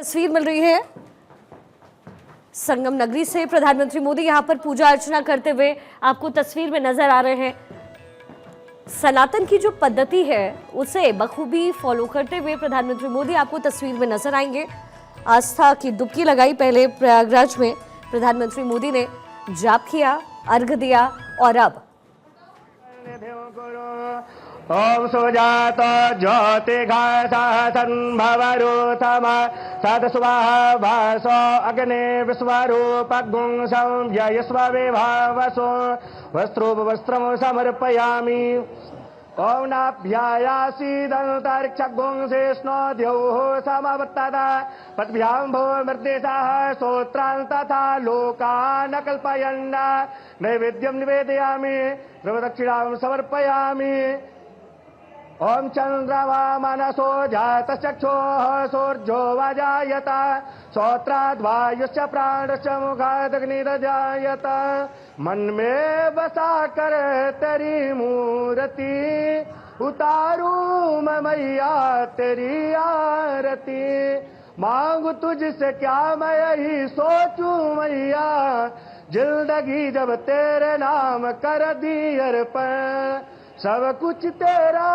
तस्वीर मिल रही है संगम नगरी से। प्रधानमंत्री मोदी यहां पर पूजा अर्चना करते हुए आपको तस्वीर में नजर आ रहे हैं। सनातन की जो पद्धति है उसे बखूबी फॉलो करते हुए प्रधानमंत्री मोदी आपको तस्वीर में नजर आएंगे। आस्था की डुबकी लगाई पहले प्रयागराज में प्रधानमंत्री मोदी ने जाप किया, अर्घ दिया और अब ओम सुजात ज्योतिघासन्भवरूथम सदस्वाहा भासो अग्ने विश्वरूपगुं संयस्व विभावसो वस्त्रोपवस्त्रं समर्पयामि। ओम नाभ्यायासीदन्तरिक्षगुं शेष्णो द्यौः समवर्तता पद्भ्यां भो मृदेशाः श्रोत्रान् तथा लोकान् कल्पयन् नैवेद्यं निवेदयामि द्रवदक्षिणां समर्पयामि। ओम चंद्रमा मनसो जातचक्षुः सूर्यो वजायत श्रोत्राद्वायुश्च प्राणश्च मुखादग्निर्जायत। मन में बसा कर तेरी मूर्ति उतारू मैं मैया तेरी आरती। मांगू तुझसे क्या मैं यही सोचूं मैया जिंदगी जब तेरे नाम कर दी अर्पण। सब कुछ तेरा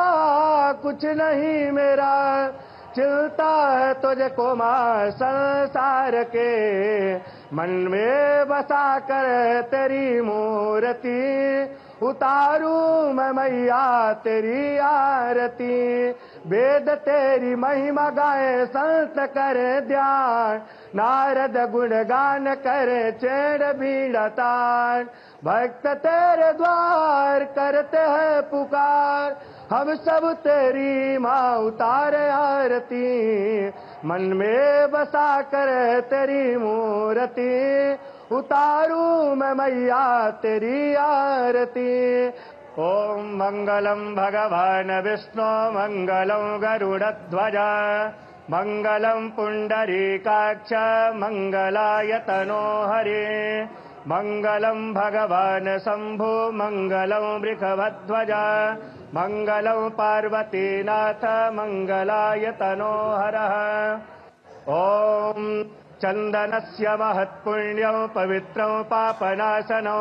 कुछ नहीं मेरा चिलता है तुझको मां संसार के। मन में बसा कर तेरी मूर्ति उतारू मैं मैया तेरी आरती। वेद तेरी महिमा गाए संत करे ध्यान नारद गुणगान करे चेड़ बीड़तान। भक्त तेरे द्वार करते हैं पुकार हम सब तेरी माँ उतारे आरती। मन में बसा कर तेरी मूर्ति उतारू मैं मैया तेरी आरती। ओम मंगलम भगवान विष्णु मंगलम गरुड़ध्वज मंगलम पुंडरीकाक्ष मंगलाय तनो हरे। मंगलम भगवान शंभो मंगलम वृषभध्वज मंगलम पार्वतीनाथ मंगलाय तनो हरः। ओम चंदनस्य महत्पुण्यं पवित्रं पापनाशनं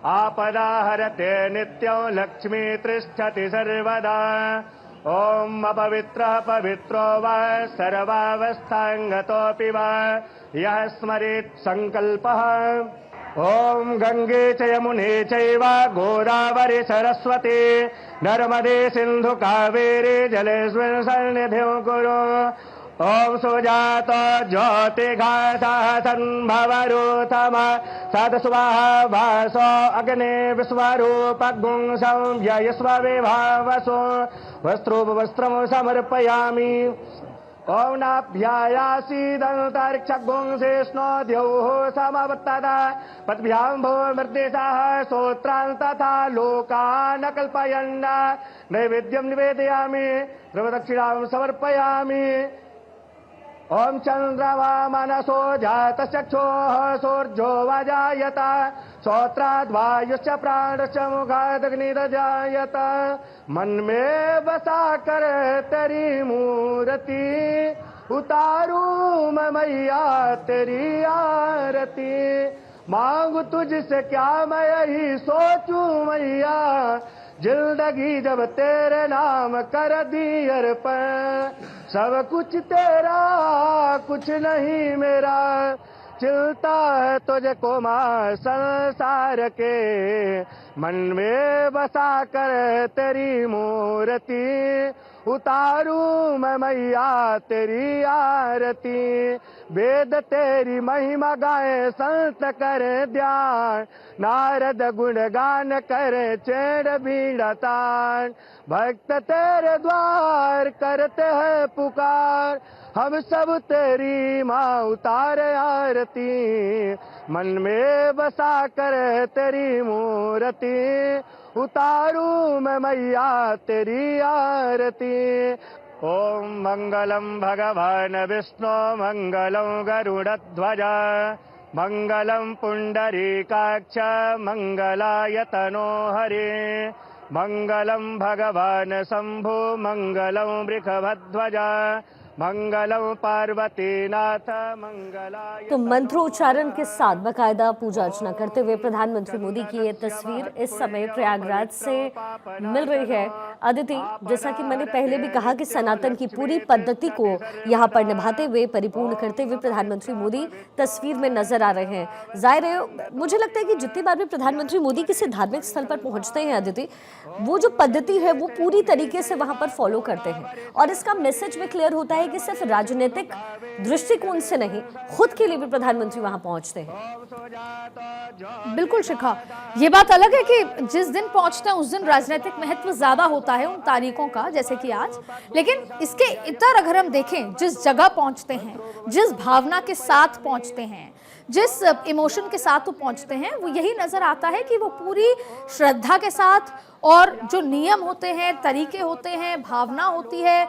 आपदा हरते नित्यं लक्ष्मी तिष्ठति सर्वदा। ओम अपवित्रः पवित्रो वा सर्वावस्थांगतोऽपि वा यः स्मरेत् संकल्पः। ओम गंगे च यमुने चैव गोदावरी सरस्वती नर्मदे सिंधु कावेरी जलेस्मिन् सन्निधिं कुरु। ओम सुजात ज्योतिघासः सम्भवरूथम सदस्वाहा भासो अग्ने विश्वरूपगुं संयस्व विभावसो वस्त्रोपवस्त्रं समर्पयामि। ओम नाभ्यायासीदन्तरिक्षगुं शेष्णो द्यौः समवर्तता पद्भ्यां भो मृदेशाः श्रोत्रान् तथा लोकान् कल्पयन् नैवेद्यं निवेदयामि द्रवदक्षिणां समर्पयामि। ओम चंद्रमा मनसो जातचक्षुः सूर्यो वजायत श्रोत्राद्वायुश्च प्राणश्च मुखादग्निर्जायत। मन में बसा कर तेरी मूर्ति उतारू मैं मैया तेरी आरती। मांगू तुझसे क्या मैं यही सोचूं मैया जिंदगी जब तेरे नाम कर दी अर्पण। सब कुछ तेरा कुछ नहीं मेरा चिलता है तुझको मां संसार के। मन में बसा कर तेरी मूर्ति उतारू मैं मैया तेरी आरती। वेद तेरी महिमा गाए संत करे ध्यान नारद गुणगान करे चेड़ बीड़तान। भक्त तेरे द्वार करते हैं पुकार हम सब तेरी माँ उतारे आरती। मन में बसा कर तेरी मूर्ति उतारू मैं मैया तेरी आरती। ओम मंगलम भगवान विष्णु मंगलम गरुड़ध्वज मंगलम पुंडरीकाक्ष मंगलाय तनो हरे। मंगलम भगवान शंभो मंगलम वृषभध्वज मंगलम पार्वतीनाथ मंगलाय। तो मंत्रोच्चारण के साथ बाकायदा पूजा अर्चना करते हुए प्रधानमंत्री मोदी की ये तस्वीर इस समय प्रयागराज से मिल रही है। अदिति, जैसा कि मैंने पहले भी कहा कि सनातन की पूरी पद्धति को यहाँ पर निभाते हुए, परिपूर्ण करते हुए प्रधानमंत्री मोदी तस्वीर में नजर आ रहे हैं। जाहिर है, मुझे लगता है कि जितनी बार भी प्रधानमंत्री मोदी किसी धार्मिक स्थल पर पहुंचते हैं अदिति, वो जो पद्धति है वो पूरी तरीके से वहां पर फॉलो करते हैं और इसका मैसेज भी क्लियर होता है कि सिर्फ राजनीतिक दृष्टिकोण से नहीं, खुद के लिए भी प्रधानमंत्री वहां पहुंचते हैं। बिल्कुल शिखा, ये बात अलग है कि जिस दिन पहुंचते हैं उस दिन राजनीतिक महत्व ज्यादा होता है उन तारीखों का, जैसे कि आज। लेकिन इसके इतर अगर हम देखें, जिस जगह पहुंचते हैं, जिस भावना के साथ पहुंचते हैं, जिस इमोशन के साथ वो पहुंचते हैं, वो यही नजर आता है कि वो पूरी श्रद्धा के साथ और जो नियम होते हैं, तरीके होते हैं, भावना होती है,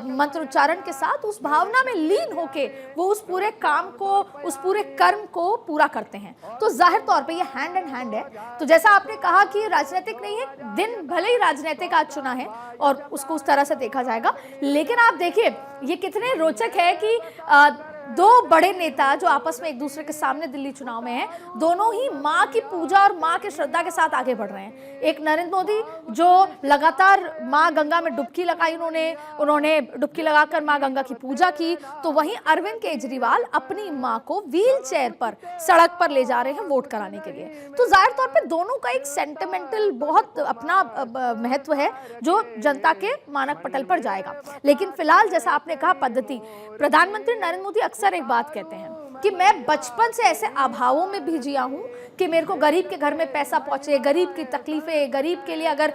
मंत्रोच्चारण के साथ उस भावना में लीन होके वो उस पूरे काम को, उस पूरे कर्म को पूरा करते हैं। तो जाहिर तौर पे ये हैंड इन हैंड है। तो जैसा आपने कहा कि राजनीतिक नहीं है, दिन भले ही राजनीतिक आज चुना है और उसको उस तरह से देखा जाएगा, लेकिन आप देखिए ये कितने रोचक है कि दो बड़े नेता जो आपस में एक दूसरे के सामने दिल्ली चुनाव में हैं, दोनों ही माँ की पूजा और माँ की श्रद्धा के साथ आगे बढ़ रहे हैं। एक नरेंद्र मोदी जो लगातार माँ गंगा में डुबकी लगाई, उन्होंने डुबकी लगाकर माँ गंगा की पूजा की, तो वहीं अरविंद केजरीवाल अपनी माँ को व्हील चेयर पर सड़क पर ले जा रहे हैं वोट कराने के लिए। तो जाहिर तौर पर दोनों का एक सेंटिमेंटल बहुत अपना महत्व है जो जनता के मानक पटल पर जाएगा। लेकिन फिलहाल जैसा आपने कहा पद्धति, प्रधानमंत्री नरेंद्र मोदी अक्सर एक बात कहते हैं कि मैं बचपन से ऐसे अभावों में भी जिया हूं कि मेरे को गरीब के घर में पैसा पहुंचे, गरीब की तकलीफें, गरीब के लिए अगर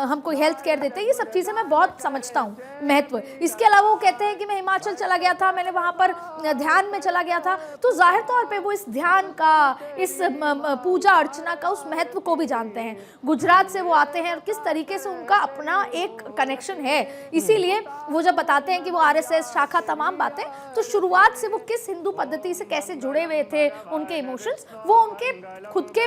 हम कोई हेल्थ केयर देते हैं, ये सब चीज़ें मैं बहुत समझता हूं महत्व। इसके अलावा वो कहते हैं कि मैं हिमाचल चला गया था, मैंने वहां पर ध्यान में चला गया था, तो जाहिर तौर पर वो इस ध्यान का, इस पूजा अर्चना का, उस महत्व को भी जानते हैं। गुजरात से वो आते हैं और किस तरीके से उनका अपना एक कनेक्शन है, इसीलिए वो जब बताते हैं कि वो RSS शाखा तमाम बातें, तो शुरुआत से वो किस हिंदू पद्धति से कैसे जुड़े हुए थे, उनके इमोशंस, वो उनके खुद के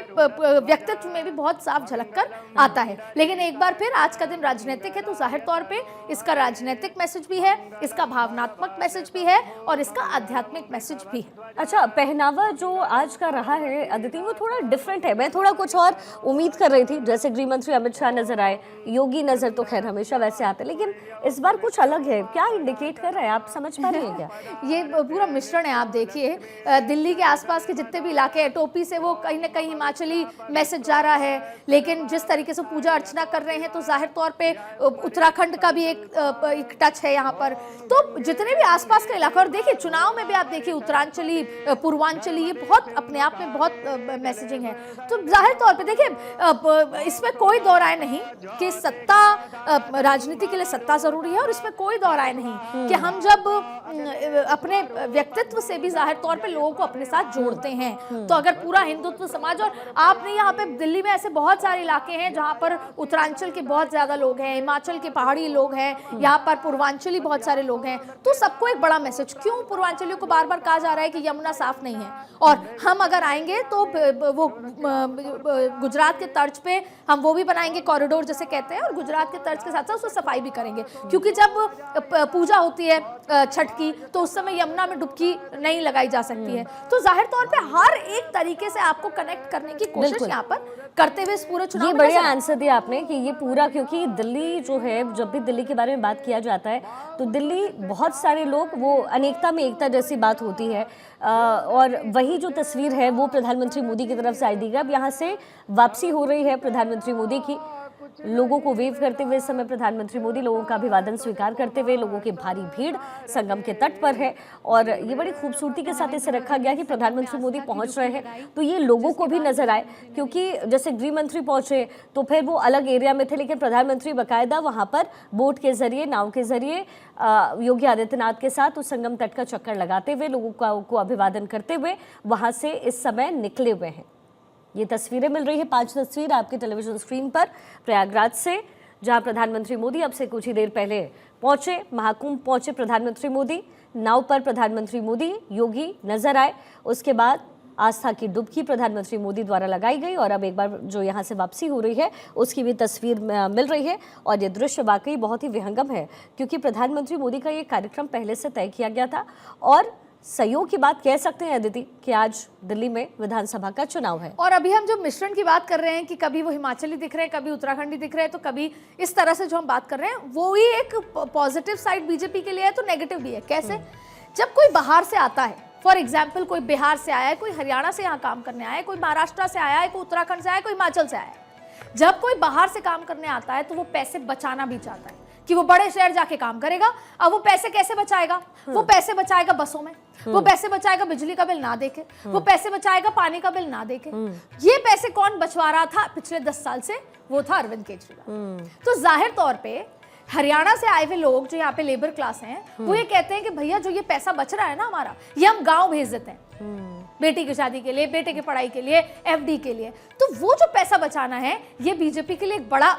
व्यक्तित्व में भी बहुत साफ झलक कर आता है। लेकिन एक बार फिर आज का दिन राजनीतिक है, तो जाहिर तौर पे इसका राजनीतिक मैसेज भी है, इसका भावनात्मक मैसेज भी है और इसका आध्यात्मिक मैसेज भी है। अच्छा, पहनावा जो आज का रहा है अदिति, वो थोड़ा डिफरेंट है। मैं थोड़ा कुछ और उम्मीद कर रही थी, जैसे गृह मंत्री अमित शाह नजर आए, योगी नजर तो खैर हमेशा वैसे आते, लेकिन इस बार कुछ अलग है। क्या इंडिकेट कर रहा है, आप समझ पा रहे हैं क्या? ये पूरा मिश्रण है। आप देखिए दिल्ली के आसपास के जितने भी इलाके हैं, टोपी से वो कहीं ना कहीं हिमाचली मैसेज जा रहा है, लेकिन जिस तरीके से पूजा अर्चना कर रहे हैं, तो जाहिर तौर पे उत्तराखंड का भी एक टच है यहाँ पर। तो जितने भी आसपास के इलाके, और देखिए चुनाव में भी आप देखिए उत्तरांचली, पूर्वांचली, ये बहुत अपने आप में बहुत मैसेजिंग है। तो जाहिर तौर पे देखिए इसमें कोई दो राय नहीं कि सत्ता, राजनीति के लिए सत्ता जरूरी है, और इसमें कोई दो राय नहीं कि हम जब अपने व्यक्तित्व से भी जाहिर तौर पे लोगों को अपने साथ जोड़ते हैं, तो अगर पूरा हिंदुत्व समाज, और आपने यहाँ पे दिल्ली में ऐसे बहुत सारे इलाके हैं जहाँ पर उत्तरांचल के बहुत ज्यादा लोग हैं, हिमाचल के पहाड़ी लोग हैं, यहाँ पर पूर्वांचली बहुत सारे लोग हैं, तो सबको एक बड़ा मैसेज। क्यों पूर्वांचलियों को बार बार कहा जा रहा है कि यमुना साफ नहीं है, और हम अगर आएंगे तो वो गुजरात के तर्ज पे हम वो भी बनाएंगे कॉरिडोर जैसे कहते हैं, और गुजरात के तर्ज के साथ साथ उसमें सफाई भी करेंगे, क्योंकि जब पूजा होती है छठ की, तो उस समय यमुना में डुबकी नहीं लगाई जा सकती है। तो जाहिर तौर पे हर एक तरीके से आपको कनेक्ट करने की कोशिश यहाँ पर करते हुए इस पूरे चुनाव ये में बढ़िया आंसर दिया आपने कि ये पूरा, क्योंकि दिल्ली जो है, जब भी दिल्ली के बारे में बात किया जाता है तो दिल्ली बहुत सारे लोग, वो अनेकता में एकता जैसी बात होती है, और वही जो तस्वीर है वो प्रधानमंत्री मोदी की तरफ से आई दी गई। अब यहाँ से वापसी हो रही है प्रधानमंत्री मोदी की, लोगों को वेव करते हुए इस समय प्रधानमंत्री मोदी लोगों का अभिवादन स्वीकार करते हुए, लोगों की भारी भीड़ संगम के तट पर है, और ये बड़ी खूबसूरती के साथ इसे रखा गया कि प्रधानमंत्री मोदी पहुंच रहे हैं तो ये लोगों को भी नजर आए, क्योंकि जैसे गृह मंत्री पहुंचे तो फिर वो अलग एरिया में थे, लेकिन प्रधानमंत्री बाकायदा वहां पर बोट के जरिए, नाव के जरिए योगी आदित्यनाथ के साथ उस संगम तट का चक्कर लगाते हुए, लोगों को अभिवादन करते हुए वहां से इस समय निकले हुए हैं। ये तस्वीरें मिल रही है, 5 तस्वीर आपके टेलीविजन स्क्रीन पर प्रयागराज से, जहां प्रधानमंत्री मोदी अब से कुछ ही देर पहले पहुंचे, महाकुंभ पहुंचे प्रधानमंत्री मोदी, नाव पर प्रधानमंत्री मोदी, योगी नजर आए, उसके बाद आस्था की डुबकी प्रधानमंत्री मोदी द्वारा लगाई गई और अब एक बार जो यहाँ से वापसी हो रही है उसकी भी तस्वीर मिल रही है। और ये दृश्य वाकई बहुत ही विहंगम है क्योंकि प्रधानमंत्री मोदी का ये कार्यक्रम पहले से तय किया गया था और सहयोग की बात कह सकते हैं अदिति कि आज दिल्ली में विधानसभा का चुनाव है। और अभी हम जो मिश्रण की बात कर रहे हैं कि कभी वो हिमाचली दिख रहे हैं, कभी उत्तराखंडी दिख रहे हैं, तो कभी इस तरह से जो हम बात कर रहे हैं वो ही एक पॉजिटिव साइड बीजेपी के लिए है तो नेगेटिव भी है। कैसे? जब कोई बाहर से आता है, फॉर एग्जाम्पल कोई बिहार से आया है, कोई हरियाणा से यहाँ काम करने आया है, कोई महाराष्ट्र से आया है, कोई उत्तराखंड से आया है, कोई हिमाचल से आया है, जब कोई बाहर से काम करने आता है तो वो पैसे बचाना भी चाहता है कि वो बड़े शहर जाके काम करेगा। अब वो पैसे कैसे बचाएगा? वो पैसे बचाएगा बसों में, वो पैसे बचाएगा बिजली का बिल ना देके, वो पैसे बचाएगा पानी का बिल ना देके। ये पैसे कौन बचवा रहा था पिछले 10 साल से? वो था अरविंद केजरीवाल। तो जाहिर तौर पे हरियाणा से आए हुए लोग जो यहाँ पे लेबर क्लास हैं वो ये कहते हैं कि भैया जो ये पैसा बच रहा है ना हमारा, ये हम गांव भेज देते हैं बेटी की शादी के लिए, बेटे की पढ़ाई के लिए, एफडी के लिए। तो वो जो पैसा बचाना है ये बीजेपी के लिए एक बड़ा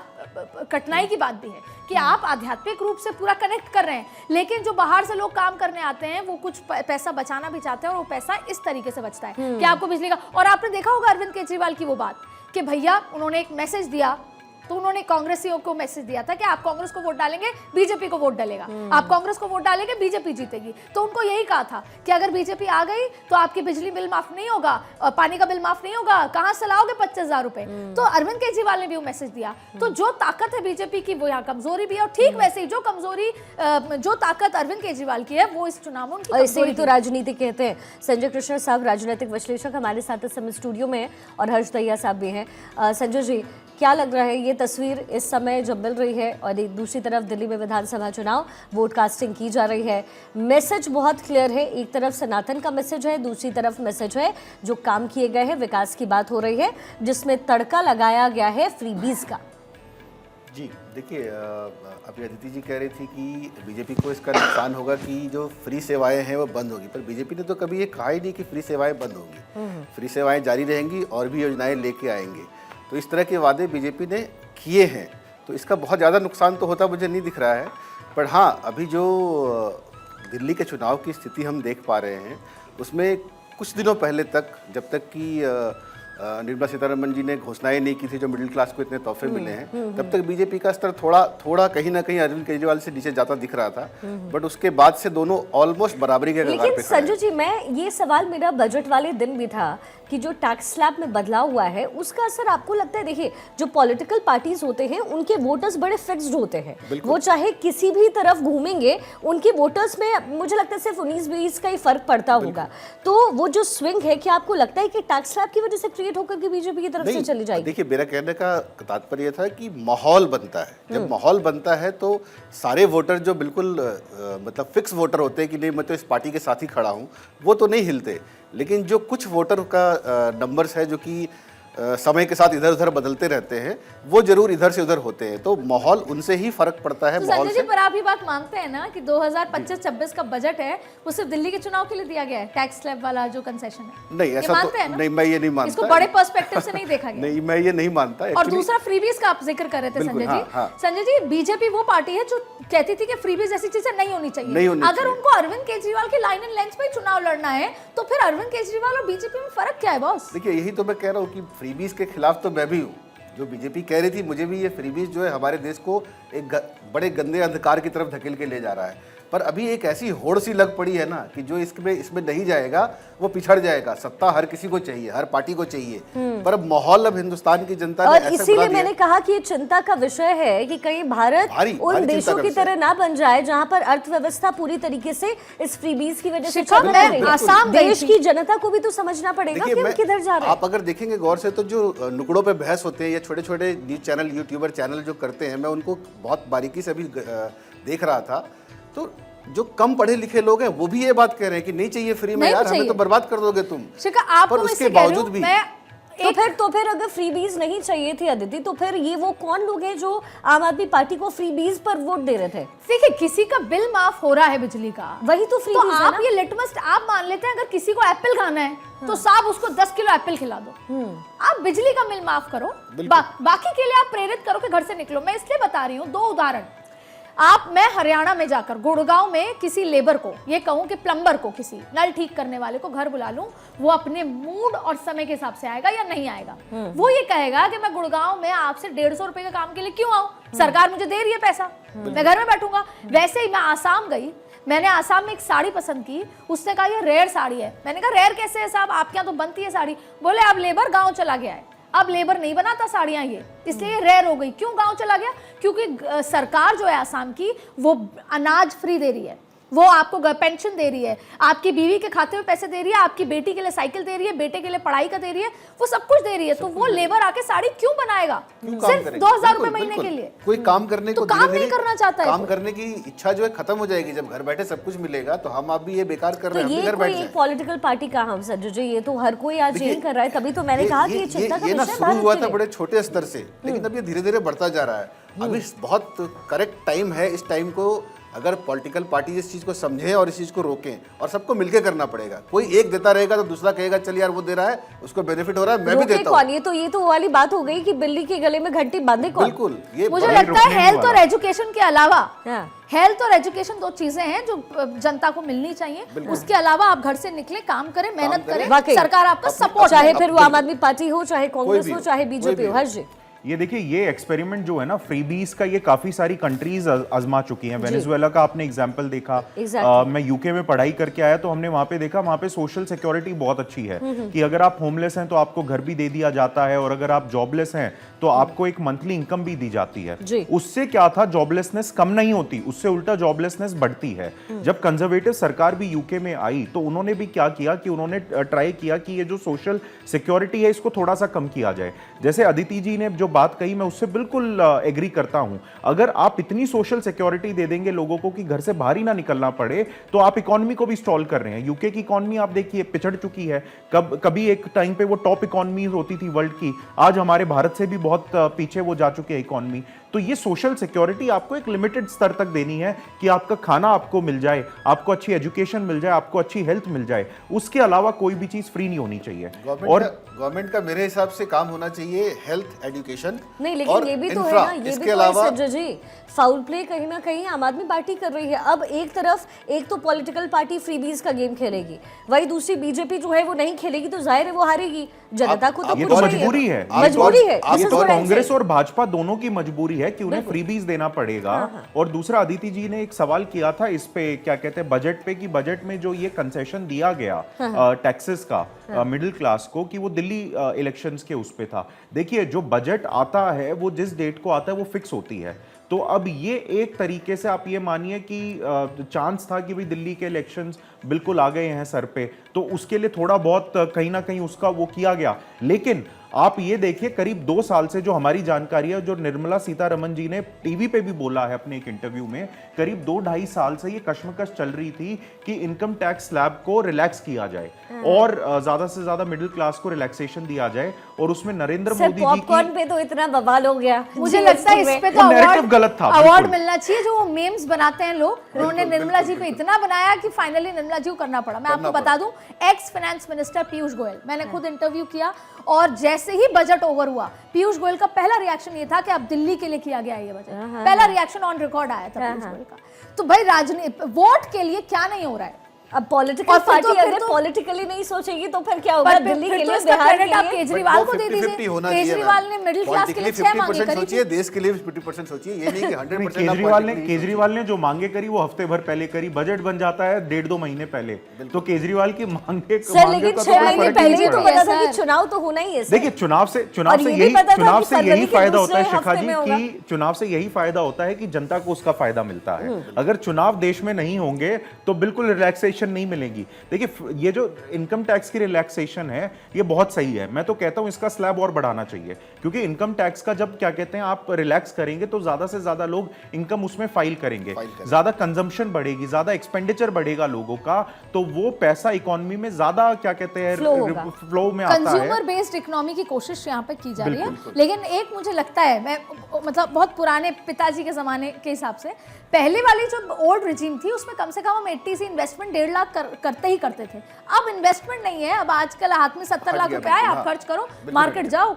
कठिनाई की बात भी है कि आप आध्यात्मिक रूप से पूरा कनेक्ट कर रहे हैं, लेकिन जो बाहर से लोग काम करने आते हैं वो कुछ पैसा बचाना भी चाहते हैं और वो पैसा इस तरीके से बचता है कि आपको बिजली का। और आपने देखा होगा अरविंद केजरीवाल की वो बात कि भैया उन्होंने एक मैसेज दिया, तो उन्होंने कांग्रेसियों को मैसेज दिया था कि आप कांग्रेस को वोट डालेंगे बीजेपी को वोट डलेगा, आप कांग्रेस को वोट डालेंगे बीजेपी जीतेगी। तो उनको यही कहा था कि अगर बीजेपी आ गई तो आपकी बिजली बिल माफ नहीं होगा और पानी का बिल माफ नहीं होगा, कहां से लाओगे 25,000 रुपए। तो अरविंद केजरीवाल ने भी वो मैसेज दिया। तो जो ताकत है बीजेपी की वो यहाँ कमजोरी भी है, और ठीक वैसे ही जो कमजोरी जो ताकत अरविंद केजरीवाल की है वो इस चुनाव में और इसे ही तो राजनीति कहते हैं। संजय कृष्ण साहब राजनीतिक विश्लेषक हमारे साथ इस समय स्टूडियो में हैं और हर्ष दहिया साहब भी हैं। संजय जी, क्या लग रहा है ये तस्वीर इस समय जब मिल रही है और एक दूसरी तरफ दिल्ली में विधानसभा चुनाव वोट कास्टिंग की जा रही है, मैसेज बहुत क्लियर है। एक तरफ सनातन का मैसेज है, दूसरी तरफ मैसेज है जो काम किए गए हैं, विकास की बात हो रही है जिसमें तड़का लगाया गया है फ्रीबीज का। जी देखिए, अभी अदिति जी कह रही थी कि बीजेपी को इसका नुकसान होगा कि जो फ्री सेवाएं हैं वो बंद होगी, पर बीजेपी ने तो कभी ये कहा ही नहीं कि फ्री सेवाएं बंद होंगी। फ्री सेवाएं जारी रहेंगी और भी योजनाएं लेके आएंगे। तो इस तरह के वादे बीजेपी ने किए हैं, तो इसका बहुत ज़्यादा नुकसान तो होता मुझे नहीं दिख रहा है। पर हाँ, अभी जो दिल्ली के चुनाव की स्थिति हम देख पा रहे हैं उसमें कुछ दिनों पहले तक, जब तक कि निर्मला सीतारमण जी ने घोषणाएं नहीं की थी जो मिडिल क्लास को इतने तोहफे मिले हैं, तब तक बीजेपी का स्तर थोड़ा कहीं ना कहीं अरविंद केजरीवाल से नीचे जाता दिख रहा था। बट उसके बाद से दोनों ऑलमोस्ट बराबरी के कगार पे खड़े हैं। लेकिन संजू जी, मैं ये सवाल मेरा बजट वाले दिन भी था कि जो टैक्स स्लैब में बदलाव हुआ है उसका असर आपको लगता है? देखिए, जो पॉलिटिकल पार्टीज होते हैं उनके वोटर्स बड़े फिक्स्ड होते हैं, वो चाहे किसी भी तरफ घूमेंगे उनके वोटर्स में मुझे लगता है सिर्फ 19-20 का ही फर्क पड़ता होगा। तो वो जो स्विंग है, क्या आपको लगता है कि टैक्स स्लैब की वजह से क्रिएट होकर के बीजेपी की तरफ से चली जाएगी? देखिए, मेरा कहने का तात्पर्य था कि माहौल बनता है। जब माहौल बनता है तो सारे वोटर जो बिल्कुल मतलब फिक्स वोटर होते हैं कि नहीं मैं तो इस पार्टी के साथ ही खड़ा हूँ, वो तो नहीं हिलते। लेकिन जो कुछ वोटर का नंबर्स है जो कि समय के साथ इधर उधर बदलते रहते हैं, वो जरूर इधर से उधर होते हैं, तो माहौल उनसे ही फर्क पड़ता है। तो संजय जी, पर आप ये बात मानते हैं ना कि 2025-26 का बजट है वो सिर्फ दिल्ली के चुनाव के लिए दिया गया है, टैक्स स्लैब वाला जो कंसेशन है? नहीं, ऐसा मानते तो हैं ना? नहीं, मैं ये नहीं मानता। इसको बड़े पर्सपेक्टिव से नहीं देखा गया। नहीं, मैं ये नहीं मानता। और दूसरा फ्रीबीज का आप जिक्र कर रहे थे संजय जी। हाँ। संजय जी, बीजेपी वो पार्टी है जो कहती थी कि फ्रीबीज ऐसी चीजें नहीं होनी चाहिए। अगर उनको अरविंद केजरीवाल के लाइन एंड लेंथ पे चुनाव लड़ना है तो फिर अरविंद केजरीवाल और बीजेपी में फर्क क्या है बॉस? देखिए, यही तो मैं कह रहा हूँ कि फ्रीबीज के खिलाफ तो मैं भी हूँ। जो बीजेपी कह रही थी, मुझे भी ये फ्रीबीज जो है हमारे देश को एक बड़े गंदे अंधकार की तरफ धकेल के ले जा रहा है। पर अभी एक ऐसी होड़ सी लग पड़ी है ना कि जो इसमें नहीं जाएगा वो पिछड़ जाएगा। सत्ता हर किसी को चाहिए, हर पार्टी को चाहिए, पर अब माहौल अब हिंदुस्तान की जनता ने और ऐसा इसीलिए मैंने कहा कि ये चिंता का विषय है कि कहीं भारत उन देशों की तरह ना बन जाए जहां पर अर्थव्यवस्था पूरी तरीके से इस फ्रीबीज की वजह से आसाम देश की जनता को भी तो समझना पड़ेगा कि हम किधर जा रहे हैं। आप अगर देखेंगे गौर से तो जो नुकड़ों पे बहस होते हैं या छोटे छोटे न्यूज चैनल, यूट्यूबर चैनल जो करते हैं, मैं उनको बहुत बारीकी से अभी देख रहा था। तो जो कम पढ़े लिखे लोग हैं वो भी ये बात कह रहे हैं कि नहीं चाहिए फ्री में, यार हमें तो बर्बाद कर दोगे तुम। पर उसके बावजूद भी तो फिर अगर फ्रीबीज नहीं चाहिए थे अदिति, तो फिर ये वो कौन लोग हैं जो आम आदमी पार्टी को फ्रीबीज पर वोट दे रहे थे? देखिए, किसी का बिल माफ हो रहा है बिजली का, वही तो फ्रीबीज है ना। आप ये लिटमस आप मान लेते हैं, अगर किसी को एप्पल खाना है तो साहब उसको 10 किलो एप्पल खिला दो। आप बिजली का बिल माफ करो, बाकी के लिए आप प्रेरित करो कि घर से निकलो। मैं इसलिए बता रही हूँ, 2 उदाहरण। मैं हरियाणा में जाकर गुड़गांव में किसी लेबर को ये कहूं कि प्लम्बर को, किसी नल ठीक करने वाले को घर बुला लूं, वो अपने मूड और समय के हिसाब से आएगा या नहीं आएगा। वो ये कहेगा कि मैं गुड़गांव में आपसे 150 रुपए के काम के लिए क्यों आऊं, सरकार मुझे दे रही है पैसा, मैं घर में बैठूंगा। वैसे ही मैं आसाम गई, मैंने आसाम में एक साड़ी पसंद की, उसने कहा ये रेयर साड़ी है। मैंने कहा रेयर कैसे है साहब, आपके यहाँ तो बनती है साड़ी। बोले अब लेबर गांव चला गया है, अब लेबर नहीं बनाता साड़ियां ये, इसलिए ये रेयर हो गई। क्यों गांव चला गया? क्योंकि सरकार जो है आसाम की वो अनाज फ्री दे रही है, वो आपको पेंशन दे रही है, आपकी बीवी के खाते में पैसे दे रही है, आपकी बेटी के लिए साइकिल दे रही है, बेटे के लिए पढ़ाई का दे रही है, वो सब कुछ दे रही है। तो वो लेबर आके साड़ी क्यों बनाएगा सिर्फ 2000 रुपए महीने के लिए? कोई काम करने तो को काम नहीं करना चाहता है, काम करने की इच्छा जो है खत्म हो जाएगी। जब घर बैठे सब कुछ मिलेगा तो हम आप भी ये बेकार कर रहे हैं, तो हम भी ये घर बैठ कोई जाएं। एक पॉलिटिकल पार्टी का हम संजू जी, ये तो हर कोई आज यही कर रहा है। तभी तो मैंने कहा कि ये चिंता का ये ना विषय शुरू भारत हुआ के था लिए। बड़े छोटे स्तर से, लेकिन अब ये धीरे धीरे बढ़ता जा रहा है। अभी बहुत करेक्ट टाइम है, इस टाइम को अगर पॉलिटिकल पार्टी इस चीज को समझे और इस चीज को रोकें, और सबको मिलकर करना पड़ेगा। कोई एक देता रहेगा तो दूसरा कहेगा चल यार वो दे रहा है, उसको बेनिफिट हो रहा है, मैं भी रोके देता कौन? हूँ। ये तो वो वाली बात हो गई कि बिल्ली के गले में घंटी बांधे कौन? बिल्कुल, ये मुझे बड़ी लगता है रोकने हेल्थ वाला। और एजुकेशन के अलावा, हाँ। हेल्थ और एजुकेशन 2 चीजें हैं जो जनता को मिलनी चाहिए। उसके अलावा आप घर से निकले, काम करें, मेहनत करें, वाकई। सरकार आपका सपोर्ट, चाहे फिर वो आम आदमी पार्टी हो, चाहे कांग्रेस भी हो, हो, चाहे कोई बीजेपी भी हो। हो। हर्ष जी, ये देखिए, ये एक्सपेरिमेंट जो है ना फ्रीबीज का, ये काफी सारी कंट्रीज आजमा चुकी हैं। वेनेजुएला का आपने एग्जांपल देखा। मैं यूके में पढ़ाई करके आया तो हमने वहां पे देखा, वहां पे सोशल सिक्योरिटी बहुत अच्छी है कि अगर आप होमलेस हैं तो आपको घर भी दे दिया जाता है, और अगर आप जॉबलेस हैं तो आपको एक मंथली इनकम भी दी जाती है। उससे क्या था, जॉबलेसनेस कम नहीं होती, उससे उल्टा जॉबलेसनेस बढ़ती है। जब कंजर्वेटिव सरकार भी यूके में आई तो उन्होंने भी क्या किया कि उन्होंने ट्राई किया कि ये जो सोशल सिक्योरिटी है इसको थोड़ा सा कम किया जाए। जैसे अदिति जी ने जो बात कही, मैं उससे बिल्कुल एग्री करता हूं। अगर आप इतनी सोशल सिक्योरिटी दे देंगे लोगों को कि घर से बाहर ही ना निकलना पड़े, तो आप इकोनॉमी को भी स्टॉल कर रहे हैं। यूके की इकोनॉमी आप देखिए पिछड़ चुकी है। कभी एक टाइम पे वो टॉप इकोनॉमी होती थी वर्ल्ड की, आज हमारे भारत से भी बहुत पीछे वो जा चुकी है इकोनॉमी। तो ये सोशल सिक्योरिटी आपको एक लिमिटेड स्तर तक देनी है कि आपका खाना आपको मिल जाए, आपको अच्छी एजुकेशन मिल जाए, आपको अच्छी हेल्थ मिल जाए। उसके अलावा कोई भी चीज फ्री नहीं होनी चाहिए। और गवर्नमेंट का मेरे हिसाब से काम होना चाहिए हेल्थ, एजुकेशन नहीं, लेकिन ये भी तो है ना, ये भी तो है संजय जी, फाउल प्ले कहीं ना कहीं आम आदमी पार्टी कर रही है। अब एक तरफ एक तो पॉलिटिकल पार्टी फ्रीबीज का गेम खेलेगी, वही दूसरी बीजेपी जो है वो नहीं खेलेगी, तो जाहिर है वो हारेगी। जनता को तो ये कुछ तो नहीं मजबूरी है, मजबूरी है। ये तो कांग्रेस और भाजपा दोनों की मजबूरी है कि उन्हें फ्रीबीज देना पड़ेगा। और दूसरा, अदिति जी ने एक सवाल किया था इस पे, क्या कहते हैं, बजट पे, कि बजट में जो ये कंसेशन दिया गया टैक्सेस का मिडिल क्लास को, कि वो दिल्ली इलेक्शंस के उस पे था। देखिए, जो बजट आता है वो जिस डेट को आता है वो फिक्स होती है। तो अब ये एक तरीके से आप ये मानिए कि चांस था कि भाई दिल्ली के इलेक्शंस बिल्कुल आ गए हैं सर पे, तो उसके लिए थोड़ा बहुत कहीं ना कहीं उसका वो किया गया। लेकिन आप ये देखिए, करीब 2 साल से जो हमारी जानकारी है, जो निर्मला सीतारमण जी ने टीवी पे भी बोला है अपने एक इंटरव्यू में, करीब 2-2.5 साल से ये कश्मकश चल रही थी कि इनकम टैक्स स्लैब को रिलैक्स किया जाए और ज्यादा से ज्यादा मिडिल क्लास को रिलैक्सेशन दिया जाए। और उसमें नरेंद्र मोदी जी पॉपकॉर्न पे तो इतना बवाल हो गया, मुझे लगता है इस पे तो narrative गलत था, अवार्ड बिल्कुल। मिलना चाहिए। जो मेम्स बनाते हैं लोग, उन्होंने निर्मला जी पे इतना बनाया कि फाइनली निर्मला जी को करना पड़ा। मैं आपको बता दूं, ex finance minister Piyush Goyal, मैंने खुद इंटरव्यू किया, और जैसे ही बजट ओवर हुआ, पीयूष गोयल का पहला रिएक्शन ये था कि अब दिल्ली के लिए किया गया ये बजट। पहला रिएक्शन ऑन रिकॉर्ड आया था पीयूष गोयल का। तो भाई राजनीति, वोट के लिए क्या नहीं हो रहा है? अब पॉलिटिकल और फिर पार्टी तो- फिर अगर तो- पॉलिटिकली नहीं सोचेगी तो फिर क्या होगा? पर दिल्ली फिर के तो लिए, इसका बिहार क्रेडिट आप के लिए केजरीवाल को दे 50-50 दीजिए। होना चाहिए। केजरीवाल ने मिडिल क्लास के लिए 6 मांगे होना करी चाहिए, देश के लिए 50% सोचिए। ये नहीं कि 100% केजरीवाल ने जो मांगे करी वो हफ्ते भर पहले करी। बजट बन जाता है 1.5-2 महीने पहले, तो केजरीवाल की मांगे सर, लेकिन का 6 कोई महीने फर्क पहले नहीं ही तो पड़ा। पता था कि सर। चुनाव तो होना ही है सर। देखिए, चुनाव से और ये भी पता था कि फरवरी यही के फायदा होता है दूसरे शिखा हफ्ते जी में होगा। की, चुनाव से यही फायदा होता है कि जनता को उसका फायदा मिलता है। अगर चुनाव देश में नहीं होंगे तो बिल्कुल रिलैक्सेशन नहीं मिलेगी। देखिए, ये जो इनकम टैक्स की रिलैक्सेशन है ये बहुत सही है। मैं तो कहता हूं इसका स्लैब और बढ़ाना चाहिए, क्योंकि इनकम टैक्स का जब क्या कहते हैं आप रिलैक्स करेंगे तो ज्यादा से ज्यादा लोग इनकम उसमें फाइल करेंगे, ज्यादा कंजम्पशन बढ़ेगी, ज्यादा एक्सपेंडिचर बढ़ेगा लोगों का, तो वो पैसा इकोनॉमी में ज्यादा क्या कहते हैं फ्लो में आता है। कंज्यूमर बेस्ड इकोनॉमी की कोशिश यहाँ पे की जा रही है। लेकिन एक मुझे लगता है, मैं मतलब बहुत पुराने पिताजी के जमाने के हिसाब से, पहले वाली जो ओल्ड रिजीम थी उसमें कम से कम हम 80 से इन्वेस्टमेंट 1.5 1.5 लाख करते ही करते थे। अब इन्वेस्टमेंट नहीं है, अब आजकल हाथ में 70 लाख रुपए आए, आप खर्च करो, मार्केट जाओ,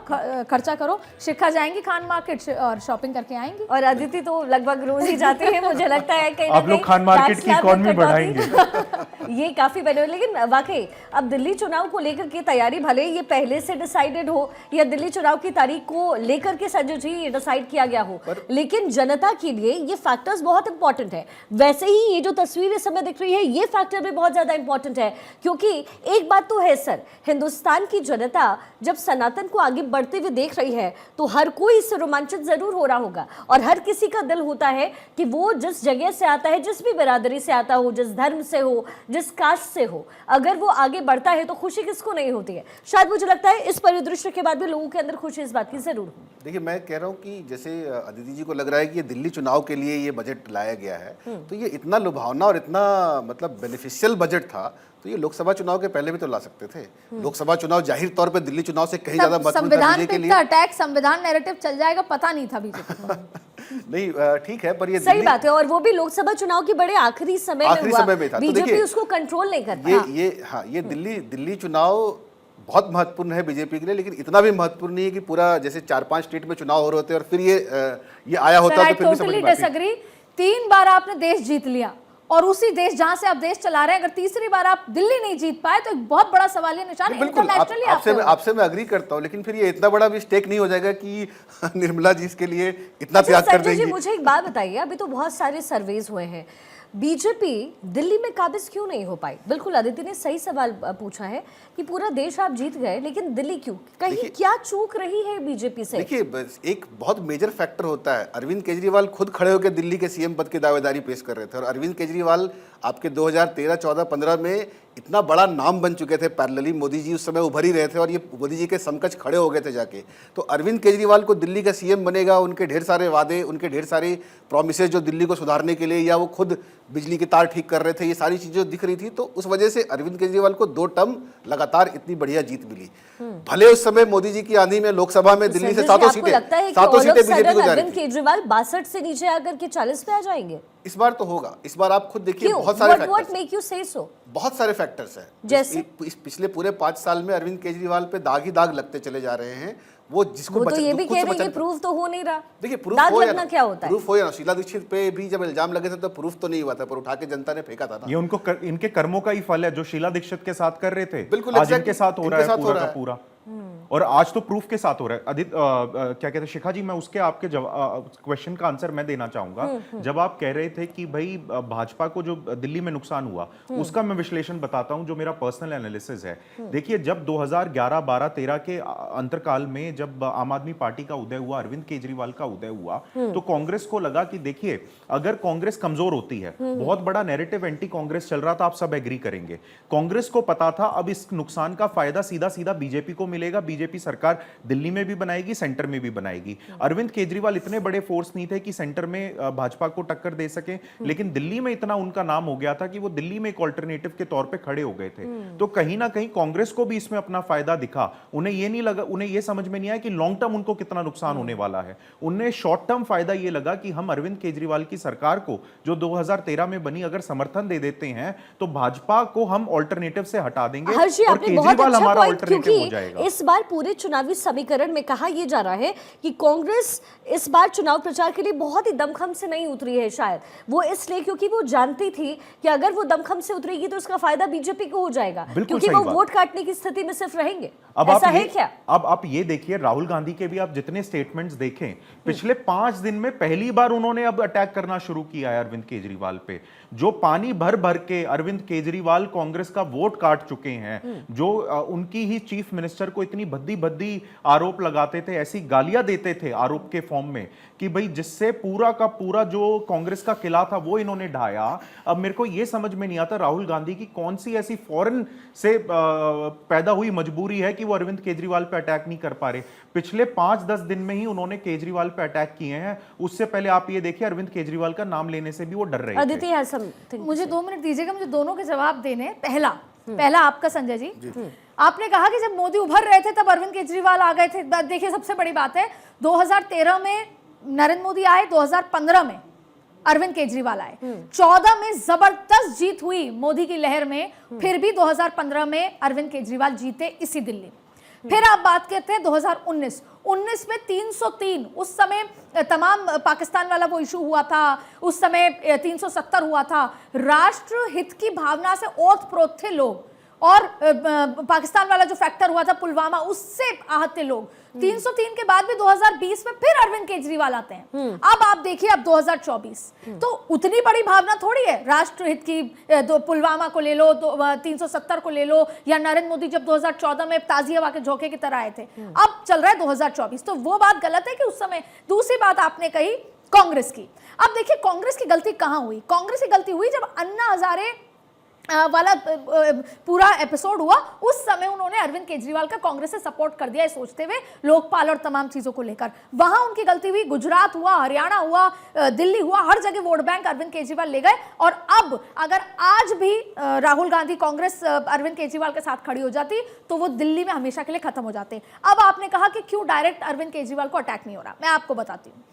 खर्चा करो। शिखा जाएंगी खान मार्केट और शॉपिंग करके आएंगी। और अदिति तो लगभग रोज ही जाती है, मुझे लगता है कहीं आप लोग खान मार्केट की इकोनॉमी बढ़ाएंगे। ये काफी बेनिफिट। लेकिन वाकई अब दिल्ली चुनाव को लेकर के तैयारी, भले ये पहले से डिसाइडेड हो या दिल्ली चुनाव की तारीख को लेकर के संजय जी ये डिसाइड किया गया हो, लेकिन जनता के लिए ये फैक्टर्स बहुत इंपॉर्टेंट है। वैसे ही ये जो तस्वीर इस समय दिख रही है, ये फैक्टर भी बहुत ज्यादा इंपॉर्टेंट है, क्योंकि एक बात तो है सर, हिंदुस्तान की जनता जब सनातन को आगे बढ़ते हुए देख रही है तो हर कोई इससे रोमांचित जरूर हो रहा होगा, और हर किसी का दिल होता है कि वो जिस जगह से आता है, जिस भी बिरादरी से आता हो, जिस धर्म से हो, जिस कास्ट से हो, अगर वो आगे बढ़ता है तो खुशी किसको नहीं होती है। शायद मुझे लगता है इस परिदृश्य के बाद भी लोगों के अंदर खुशी इस बात की जरूर होगी। देखिए, मैं कह रहा हूँ कि जैसे अदिति जी को लग रहा है कि ये दिल्ली चुनाव के लिए ये बजट लाया गया है, तो ये इतना लुभावना और इतना मतलब बेनिफिशियल बजट था, तो ये लोकसभा चुनाव के पहले भी तो ला सकते थे। लोकसभा चुनाव जाहिर तौर पे दिल्ली चुनाव से कहीं ज्यादा महत्वपूर्ण था संविधान के लिए। अटैक, संविधान नैरेटिव चल जाएगा, पता नहीं था बीजेपी को। नहीं, ठीक है, पर ये सही बात है, और वो भी लोकसभा चुनाव के बड़े आखिरी समय में हुआ। बीजेपी उसको कंट्रोल नहीं कर पाई। ये दिल्ली चुनाव बहुत महत्वपूर्ण है बीजेपी के लिए, लेकिन इतना भी महत्वपूर्ण नहीं है कि पूरा जैसे 4-5 स्टेट में चुनाव हो रहे होते और फिर ये आया होता तो फिर भी समझ में आती। 3 बार आपने देश जीत लिया, और उसी देश जहां से आप देश चला रहे हैं, अगर तीसरी बार आप दिल्ली नहीं जीत पाए तो एक बहुत बड़ा सवालिया निशान है। बिल्कुल, आपसे मैं अग्री करता हूं, लेकिन फिर ये इतना बड़ा भी स्टेक नहीं हो जाएगा कि निर्मला जी इसके लिए इतना त्याग कर देंगी। मुझे एक बात बताइए, अभी तो बहुत सारे सर्वेज हुए हैं, बीजेपी दिल्ली में काबिज क्यों नहीं हो पाई? बिल्कुल अदिति ने सही सवाल पूछा है कि पूरा देश आप जीत गए, लेकिन दिल्ली क्यों? कहीं क्या चूक रही है बीजेपी से? देखिए, एक बहुत मेजर फैक्टर होता है। अरविंद केजरीवाल खुद खड़े होकर दिल्ली के सीएम पद की दावेदारी पेश कर रहे थे, और अरविंद केजरीवाल आपके 2013, 14, 15 में इतना बड़ा नाम बन चुके थे। पैरेलली मोदी जी उस समय उभर ही रहे थे और ये मोदी जी के समकक्ष खड़े हो गए थे जाके। तो अरविंद केजरीवाल को दिल्ली का सीएम बनेगा, उनके ढेर सारे वादे, उनके ढेर सारे प्रॉमिसेस जो दिल्ली को सुधारने के लिए, या वो खुद बिजली के तार ठीक कर रहे थे, ये सारी चीजें दिख रही थी। तो उस वजह से अरविंद केजरीवाल को 2 टर्म लगातार इतनी बढ़िया जीत मिली। भले उस समय मोदी जी की आंधी में लोकसभा में दिल्ली से 7 सीटें बीजेपी को जा रही थी। केजरीवाल 62 से नीचे आकर के 40 पे आ जाएंगे। इस बार तो होगा। इस बार आप खुद देखिए, बहुत सारे बहुत सारे फैक्टर्स हैं। जैसे पिछले पूरे 5 साल में अरविंद केजरीवाल पे दाग ही दाग लगते चले जा रहे हैं। वो जिसको तो ये भी कह रहे हैं कि प्रूफ तो हो नहीं रहा। देखिए, प्रूफ दाग लगना क्या होता है? प्रूफ हो या ना, शीला दीक्षित पे भी जब इल्जाम लगे थे तो प्रूफ तो नहीं हुआ था, पर उठा के जनता ने फेंका था ना। ये उनको इनके कर्मों का ही फल है, जो शीला दीक्षित के साथ कर रहे थे, बिल्कुल आज इनके साथ हो रहा है पूरा का पूरा। और आज तो प्रूफ के साथ हो रहा है। क्या कहते हैं शिखा जी, मैं उसके आपके क्वेश्चन का आंसर मैं देना चाहूंगा। जब आप कह रहे थे कि भाई भाजपा को जो दिल्ली में नुकसान हुआ, उसका मैं विश्लेषण बताता हूं, जो मेरा पर्सनल एनालिसिस है। देखिए, जब 2011, 12, 13 के अंतरकाल में जब आम आदमी पार्टी का उदय हुआ, अरविंद केजरीवाल का उदय हुआ, तो कांग्रेस को लगा कि देखिए, अगर कांग्रेस कमजोर होती है, बहुत बड़ा नैरेटिव एंटी कांग्रेस चल रहा था, आप सब एग्री करेंगे। कांग्रेस को पता था अब इस नुकसान का फायदा सीधा सीधा बीजेपी को मिलेगा, बीजेपी सरकार दिल्ली में भी बनाएगी, सेंटर में भी बनाएगी। अरविंद केजरीवाल इतने बड़े फोर्स नहीं थे कि सेंटर में भाजपा को टक्कर दे सके, लेकिन दिल्ली में इतना उनका नाम हो गया था कि वो दिल्ली में एक ऑल्टरनेटिव के तौर पे खड़े हो गए थे। तो कहीं ना कहीं कांग्रेस को भी इसमें अपना फायदा दिखा। उन्हें ये नहीं लगा, उन्हें ये समझ में नहीं आया कि लॉन्ग टर्म उनको कितना नुकसान होने वाला है। उन्हें शॉर्ट टर्म फायदा ये लगा कि हम अरविंद केजरीवाल की सरकार को, जो 2013 में बनी, अगर समर्थन दे देते हैं तो भाजपा को हम ऑल्टरनेटिव से हटा देंगे और केजरीवाल हमारा ऑल्टरनेटिव हो जाएगा। इस बार पूरे चुनावी समीकरण में कहा यह जा रहा है कि कांग्रेस इस बार चुनाव प्रचार के लिए बहुत ही दमखम से नहीं उतरी है। शायद वो इसलिए क्योंकि वो जानती थी कि अगर वो दमखम से उतरेगी तो उसका फायदा बीजेपी को हो जाएगा, क्योंकि वो वोट काटने की स्थिति में सिर्फ रहेंगे। ऐसा है क्या? अब आप ये देखिए, राहुल गांधी के भी आप जितने स्टेटमेंट्स देखें, पिछले 5 दिन में पहली बार उन्होंने अब अटैक करना शुरू किया है अरविंद केजरीवाल पे। जो पानी भर भर के अरविंद केजरीवाल कांग्रेस का वोट काट चुके हैं, जो उनकी ही चीफ मिनिस्टर को इतनी भद्दी भद्दी आरोप लगाते थे, ऐसी गालियां देते थे आरोप के फॉर्म में कि भाई जिससे पूरा का पूरा जो कांग्रेस का किला था वो इन्होंने ढाया। अब मेरे को ये समझ में नहीं आता राहुल गांधी की कौन सी ऐसी फॉरेन से पैदा हुई मजबूरी है कि वो अरविंद केजरीवाल पे अटैक नहीं कर पा रहे। पिछले 5-10 दिन में ही उन्होंने केजरीवाल पे अटैक किए हैं। उससे पहले आप ये देखिए, अरविंद केजरीवाल का नाम लेने से भी वो डर रहे थे। अदिति, मुझे 2 मिनट दीजिएगा, मुझे दोनों के जवाब देने। पहला आपका संजय जी, आपने कहा कि जब मोदी उभर रहे थे तब अरविंद केजरीवाल आ गए थे। देखिए, सबसे बड़ी बात है 2013 में नरेंद्र मोदी आए, 2015 में अरविंद केजरीवाल आए। 14 में जबरदस्त जीत हुई मोदी की लहर में, फिर भी 2015 में अरविंद केजरीवाल जीते इसी दिल्ली में। फिर आप बात करते हैं 2019 में 303, उस समय तमाम पाकिस्तान वाला वो इशू हुआ था, उस समय 370 हुआ था। राष्ट्र हित की भावना से ओत प्रोत थे लोग, और पाकिस्तान वाला जो फैक्टर हुआ था पुलवामा, उससे आहत थे लोग। 303 के बाद भी 2020 में फिर अरविंद केजरीवाल आते हैं। अब आप देखिए, अब 2024, तो उतनी बड़ी भावना थोड़ी है राष्ट्र हित की। पुलवामा को ले लो, 370 को ले लो, या नरेंद्र मोदी जब 2014 में ताज़ी हवा के झोंके की तरह आए थे। अब चल रहा है 2024, तो वो बात गलत है कि उस समय। दूसरी बात आपने कही कांग्रेस की। अब देखिए कांग्रेस की गलती कहां हुई। कांग्रेस की गलती हुई जब अन्ना हजारे वाला पूरा एपिसोड हुआ, उस समय उन्होंने अरविंद केजरीवाल का कांग्रेस से सपोर्ट कर दिया, सोचते हुए लोकपाल और तमाम चीजों को लेकर। वहां उनकी गलती हुई। गुजरात हुआ, हरियाणा हुआ, दिल्ली हुआ, हर जगह वोट बैंक अरविंद केजरीवाल ले गए। और अब अगर आज भी राहुल गांधी कांग्रेस अरविंद केजरीवाल के साथ खड़ी हो जाती, तो वो दिल्ली में हमेशा के लिए खत्म हो जाते। अब आपने कहा कि क्यों डायरेक्ट अरविंद केजरीवाल को अटैक नहीं हो रहा, मैं आपको बताती हूँ।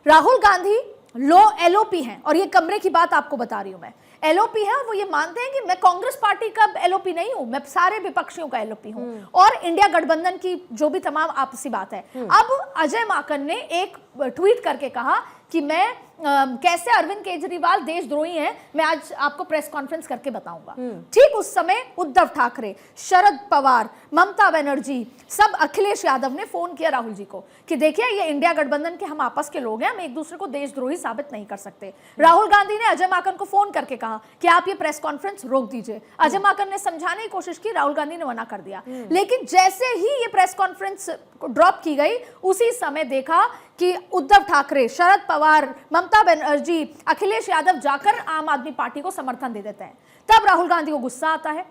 राहुल गांधी एलओपी हैं, और ये कमरे की बात आपको बता रही हूं मैं। एलओपी है, और वो ये मानते हैं कि मैं कांग्रेस पार्टी का एलओपी नहीं हूं, मैं सारे विपक्षियों का एलओपी हूं, और इंडिया गठबंधन की जो भी तमाम आपसी बात है। अब अजय माकन ने एक ट्वीट करके कहा कि मैं कैसे अरविंद केजरीवाल देशद्रोही हैं, मैं आज आपको प्रेस कॉन्फ्रेंस करके बताऊंगा। ठीक उस समय उद्धव ठाकरे, शरद पवार, ममता बनर्जी, सब, अखिलेश यादव ने फोन किया राहुल जी को कि देखिए ये इंडिया गठबंधन के हम आपस के लोग हैं, हम एक दूसरे को देशद्रोही साबित नहीं कर सकते। राहुल गांधी ने अजय माकन को फोन करके कहा कि आप ये प्रेस कॉन्फ्रेंस रोक दीजिए। अजय माकन ने समझाने की कोशिश की, राहुल गांधी ने मना कर दिया। लेकिन जैसे ही ये प्रेस कॉन्फ्रेंस ड्रॉप की गई, उसी समय देखा कि उद्धव ठाकरे, शरद पवार, ममता बनर्जी, अखिलेश यादव जाकर आम आदमी पार्टी को समर्थन दे देते हैं। तब राहुल गांधी को गुस्सा आता है।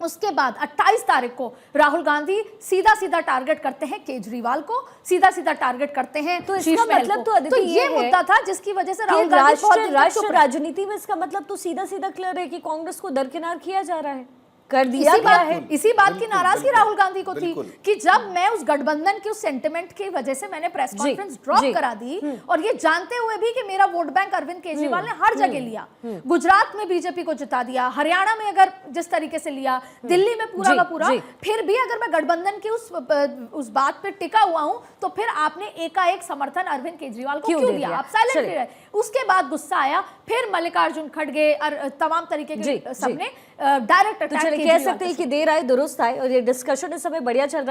उसके बाद 28 तारीख को राहुल गांधी सीधा सीधा टारगेट करते हैं केजरीवाल को, सीधा सीधा टारगेट करते हैं तो इसका मतलब तो ये मुद्दा था जिसकी वजह से राहुल गांधी राष्ट्र राजनीति में इसका मतलब तो सीधा सीधा क्लियर है कि कांग्रेस को दरकिनार किया जा रहा है, कर दिया गया है। इसी बात की नाराजगी राहुल गांधी को थी कि जब मैं उस गठबंधन के उस सेंटिमेंट की वजह से मैंने प्रेस कॉन्फ्रेंस ड्रॉप करा दी, और ये जानते हुए भी कि मेरा वोट बैंक अरविंद केजरीवाल ने हर जगह लिया, गुजरात में बीजेपी को जिता दिया, हरियाणा में अगर जिस तरीके से लिया, दिल्ली में पूरा का पूरा, फिर भी अगर मैं गठबंधन की उस बात पे टिका हुआ हूं, तो फिर आपने एकाएक समर्थन अरविंद केजरीवाल को क्यों दिया? आप साइलेंट रहे। उसके बाद गुस्सा आया, फिर मल्लिकार्जुन खड़गे और तमाम तरीके के सबने डायरेक्ट अटैक। कह सकते हैं कि देर आए दुरुस्त आए, और ये डिस्कशन इस समय बढ़िया चल रहा है।